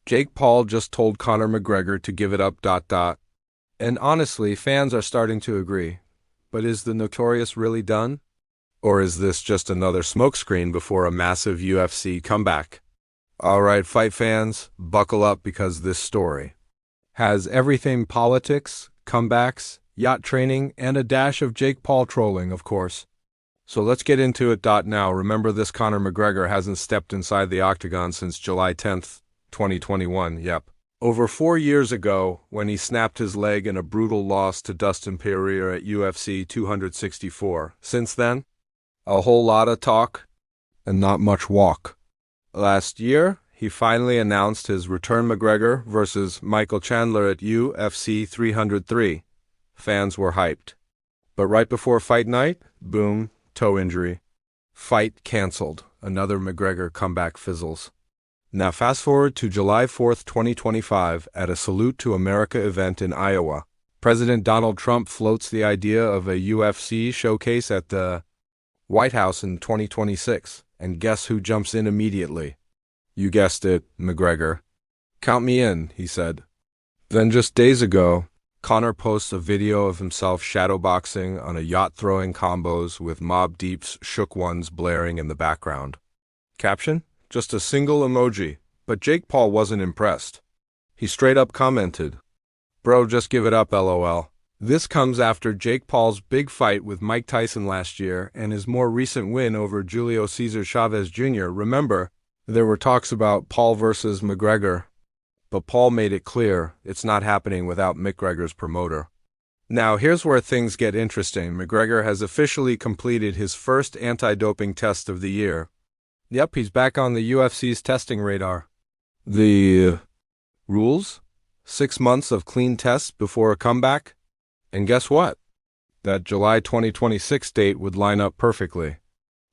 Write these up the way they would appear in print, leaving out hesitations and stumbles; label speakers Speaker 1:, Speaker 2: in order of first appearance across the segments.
Speaker 1: Jake Paul just told Conor McGregor to give it up. And honestly, fans are starting to agree. But is the Notorious really done? Or is this just another smokescreen before a massive UFC comeback? Alright, fight fans, buckle up because this story has everything: politics, comebacks, yacht training, and a dash of Jake Paul trolling, of course. So let's get into it. Now, remember, this Conor McGregor hasn't stepped inside the octagon since July 10th, 2021, yep. Over 4 years ago, when he snapped his leg in a brutal loss to Dustin Poirier at UFC 264. Since then, a whole lot of talk and not much walk. Last year, he finally announced his return: McGregor versus Michael Chandler at UFC 303. Fans were hyped. But right before fight night, boom, toe injury. Fight cancelled. Another McGregor comeback fizzles. Now fast forward to July 4th, 2025, at a Salute to America event in Iowa. President Donald Trump floats the idea of a UFC showcase at the White House in 2026. And guess who jumps in immediately? You guessed it, McGregor. "Count me in," he said. Then just days ago, Conor posts a video of himself shadowboxing on a yacht, throwing combos with Mobb Deep's Shook Ones blaring in the background. Caption? Just a single emoji. But Jake Paul wasn't impressed. He straight up commented, "Bro, just give it up, lol." This comes after Jake Paul's big fight with Mike Tyson last year and his more recent win over Julio Cesar Chavez Jr. Remember, there were talks about Paul versus McGregor, but Paul made it clear it's not happening without McGregor's promoter. Now here's where things get interesting. McGregor has officially completed his first anti-doping test of the year. Yep, he's back on the UFC's testing radar. The rules? 6 months of clean tests before a comeback? And guess what? That July 2026 date would line up perfectly.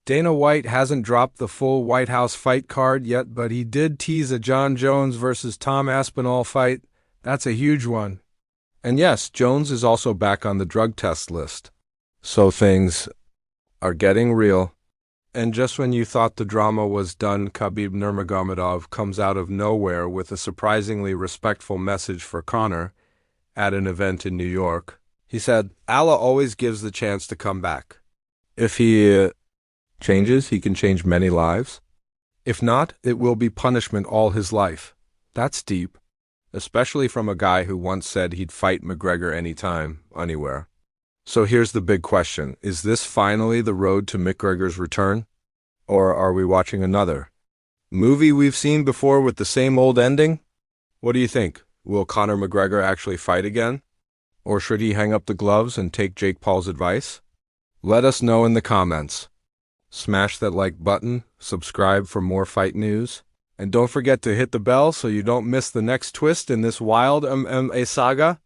Speaker 1: Dana White hasn't dropped the full White House fight card yet, but he did tease a John Jones versus Tom Aspinall fight. That's a huge one. And yes, Jones is also back on the drug test list. So things are getting real. And just when you thought the drama was done, Khabib Nurmagomedov comes out of nowhere with a surprisingly respectful message for Conor at an event in New York. He said, "Allah always gives the chance to come back. If he changes, he can change many lives. If not, it will be punishment all his life." That's deep, especially from a guy who once said he'd fight McGregor anytime, anywhere. So here's the big question. Is this finally the road to McGregor's return? Or are we watching another movie we've seen before with the same old ending? What do you think? Will Conor McGregor actually fight again? Or should he hang up the gloves and take Jake Paul's advice? Let us know in the comments. Smash that like button, subscribe for more fight news, and don't forget to hit the bell so you don't miss the next twist in this wild MMA saga.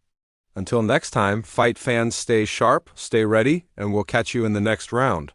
Speaker 1: Until next time, fight fans, stay sharp, stay ready, and we'll catch you in the next round.